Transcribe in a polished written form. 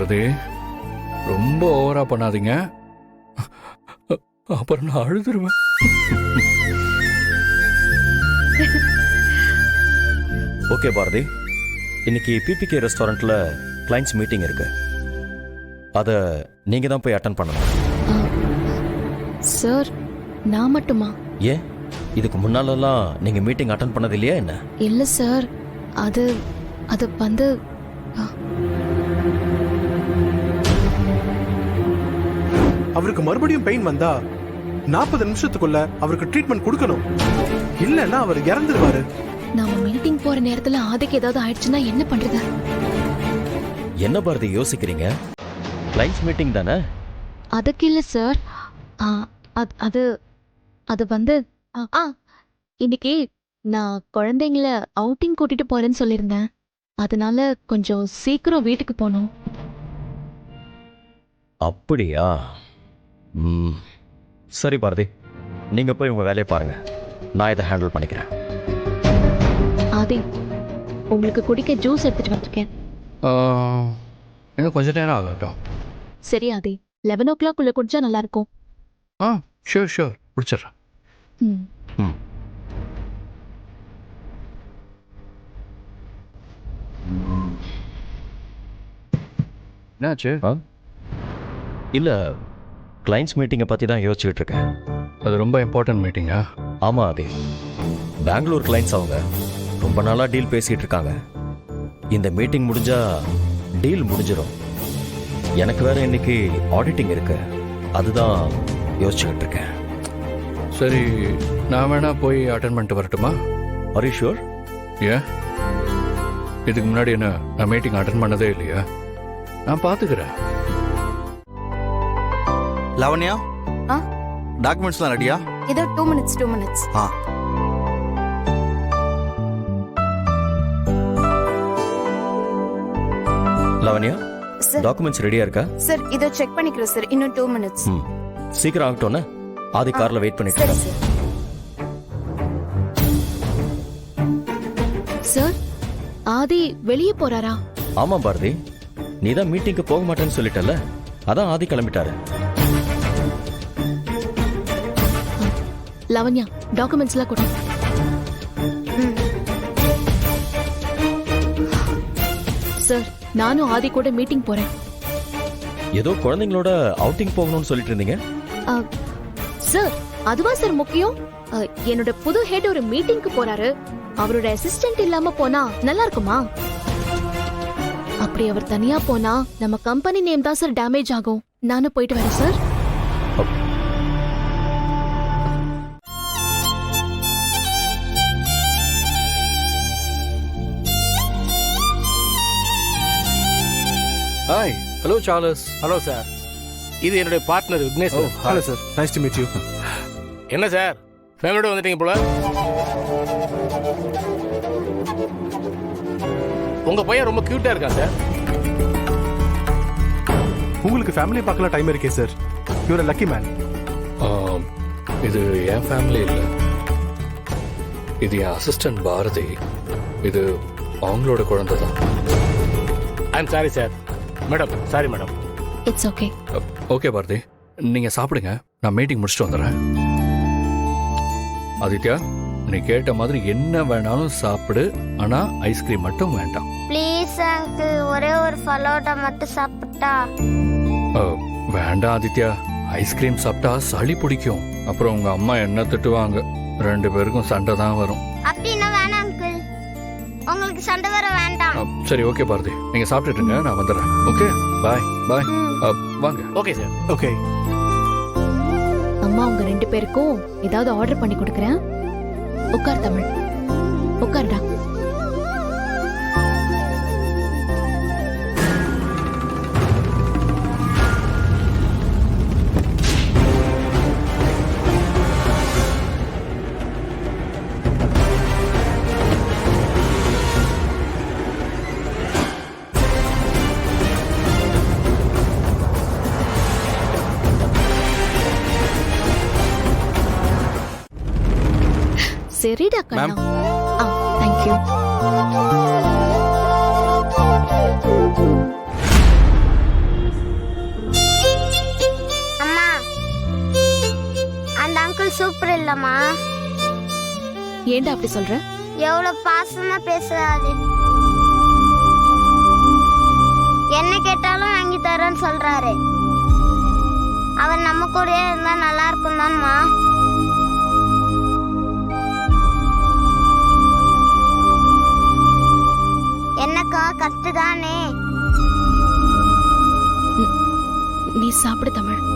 பாரதி, ரொம்ப ஓவரா பண்ணாதீங்க, அப்புறம் நான் அழுதுருவேன். ஓகே பாரதி, இன்னைக்கு பிபிகே ரெஸ்டாரண்ட்ல கிளைண்ட்ஸ் மீட்டிங் இருக்கு. அதை நீங்க தான் போய் அட்டன் பண்ணணும். சார், நான் மட்டுமா? ஏன், இதுக்கு முன்னாலெல்லாம் நீங்க மீட்டிங் அட்டன் பண்ணது இல்லையா என்ன? இல்ல சார், அது அது வந்து அவருக்கு மறுபடியும் பெயின் வந்தா 40 நிமிஷத்துக்குள்ள அவருக்கு ட்ரீட்மெண்ட் கொடுக்கணும். இல்லன்னா அவர் இறந்துருவாரு. நாம மீட்டிங் போற நேரத்துல ஆதிக்கு ஏதாவது ஆயிடுச்சுன்னா என்ன பண்றது? என்ன பாரதி யோசிக்கிறீங்க? கிளைண்ட்ஸ் மீட்டிங் தானே? அதுக்கு இல்ல சார், அது அது வந்து இன்னைக்கு நான் குழந்தைங்கள அவுட்டிங் கூட்டிட்டு போறேன்னு சொல்லியிருந்தேன். அதனால கொஞ்சம் சீக்கிரம் வீட்டுக்கு போகணும். அப்படியா? சரி பாரதி, நீங்க போய் உங்க வேலையை பாருங்க, நான் இதை ஹேண்டில் பண்ணிக்கிறேன். ஆதி, உங்களுக்கு குடிக்க ஜூஸ் எடுத்துட்டு வந்திருக்கேன். இன்னும் கொஞ்ச நேரம் ஆகட்டும். சரி ஆதி, 11 o'clock குள்ள குடிச்சா நல்லா இருக்கும். ஷூர் பிடிச்சிடுறேன். என்னாச்சு? இல்ல, கிளைண்ட்ஸ் மீட்டிங்கை பத்தி தான் யோசிச்சுட்டு இருக்கேன். அது ரொம்ப இம்பார்ட்டன்ட் மீட்டிங்கா? ஆமா ஆதி, பெங்களூர் கிளைண்ட்ஸ் அவங்க ரொம்ப நாளா டீல் பேசிட்டு இருக்காங்க. இந்த மீட்டிங் முடிஞ்சா டீல் முடிஞ்சிடும். எனக்கு வேற இன்னைக்கு ஆடிட்டிங் இருக்கு, அதுதான் யோசிச்சுக்கிட்டு இருக்கேன். சரி, நான் வேணா போய் அட்டென்ட் பண்ணிட்டு வரட்டுமா? Are you sure? ஏன், இதுக்கு முன்னாடி என்ன நான் மீட்டிங் அட்டென்ட் பண்ணதே இல்லையா? நான் பாத்துக்கிறேன். லவண்யா, டாக்குமெண்ட்ஸ்லாம் ரெடியா? இதோ 2 minutes. லவண்யா, டாக்குமெண்ட்ஸ் ரெடியா இருக்கா? சார், இதோ செக் பண்ணிக்கிறேன் சார். இன்னும் 2 minutes. சீக்கிரம் ஆகட்டும்னா ஆதி கார்ல வெயிட் பண்ணிட்டு சரி சார். சார், ஆதி வெளியே போறாரா? ஆமா பாரதி, நீ தான் மீட்டிங்க்கு போக மாட்டேன்னு சொல்லிட்டல, அதான் ஆதி கிளம்பிட்டாரு. லவண்யா, டாக்குமெண்ட்ஸ்லாம் கொடு. சார், நானும் ஆதி கூட மீட்டிங் போறேன். ஏதோ குழந்தைங்களோட அவுட்டிங் போகணும்னு சொல்லிட்டு இருந்தீங்க. சார், அதுவா சார் முக்கியம்? என்னோட புது ஹெட் ஒரு மீட்டிங்க்கு போறாரு. அவரோட அசிஸ்டன்ட் இல்லாம போனா நல்லா இருக்குமா? அப்படி அவர் தனியா போனா நம்ம கம்பெனி நேம் தான் சார் டேமேஜ் ஆகும். நானும் போயிட்டு வரேன் sir. Hi, hello Charles. Hello sir, இது என்னுடைய partner Vignesh. Hello sir, nice to meet you. என்ன சார், ஃபேமிலியோட வந்துட்டீங்க போல? உங்க பையன் ரொம்ப கியூட்டா இருக்கான் சார். உங்களுக்கு ஃபேமிலி பார்க்கலாம் டைம் இருக்கே sir. You are a lucky man. இது என் ஃபேமிலி இல்லை, இது என் அசிஸ்டன்ட் பாரதி. இது அவங்களோட குழந்தை தான். I am sorry sir. Madam, sorry madam. It's okay. Okay Bharathi, நீங்க சாப்பிடுங்க, நான் மீட்டிங் முடிச்சுட்டு வந்துடுறேன். ஆதித்யா, நீ கேட்ட மாதிரி என்ன வேணாலும் சாப்பிடு, ஆனா ஐஸ்கிரீம் மட்டும் வேண்டாம். ப்ளீஸ் அங்கிள், ஒரே ஒரு ஃபலோடா மட்டும் சாப்பிட்டா. வேண்டாம் ஆதித்யா, ஐஸ்கிரீம் சாப்பிட்டா சளி பிடிக்கும். அப்புறம் உங்க அம்மா என்ன திட்டுவாங்க, 2 பேருக்கும் சண்டை தான் வரும். அப்படின்னா வேணாம் அங்கிள், உங்களுக்கு சண்டை வர வேண்டாம். சரி ஓகே பாரதி, நீங்க சாப்பிட்டுட்டுங்க, நான் வந்துடுறேன். ஓகே, பாய் பாய். வாங்க. Okay sir. ஓகே. அம்மா, உங்க 2 பேருக்கும் ஏதாவது ஆர்டர் பண்ணி கொடுக்குறேன். உட்கார் தமிழ், உட்கார்டா. சரிடா கண்ணா. தேங்க்யூ. இல்லம்மா. ஏன்டா அப்படி சொல்ற? எவ்வளவு பாசமா பேசுறாரு. என்ன கேட்டாலும் வாங்கி தரேன்னு சொல்றாரு. அவர் நம்ம கூடயே இருந்தா நல்லா இருக்கும் தான்மா. என்னக்கா கஷ்டதானே? நீ சாப்பிடு தமிழ்.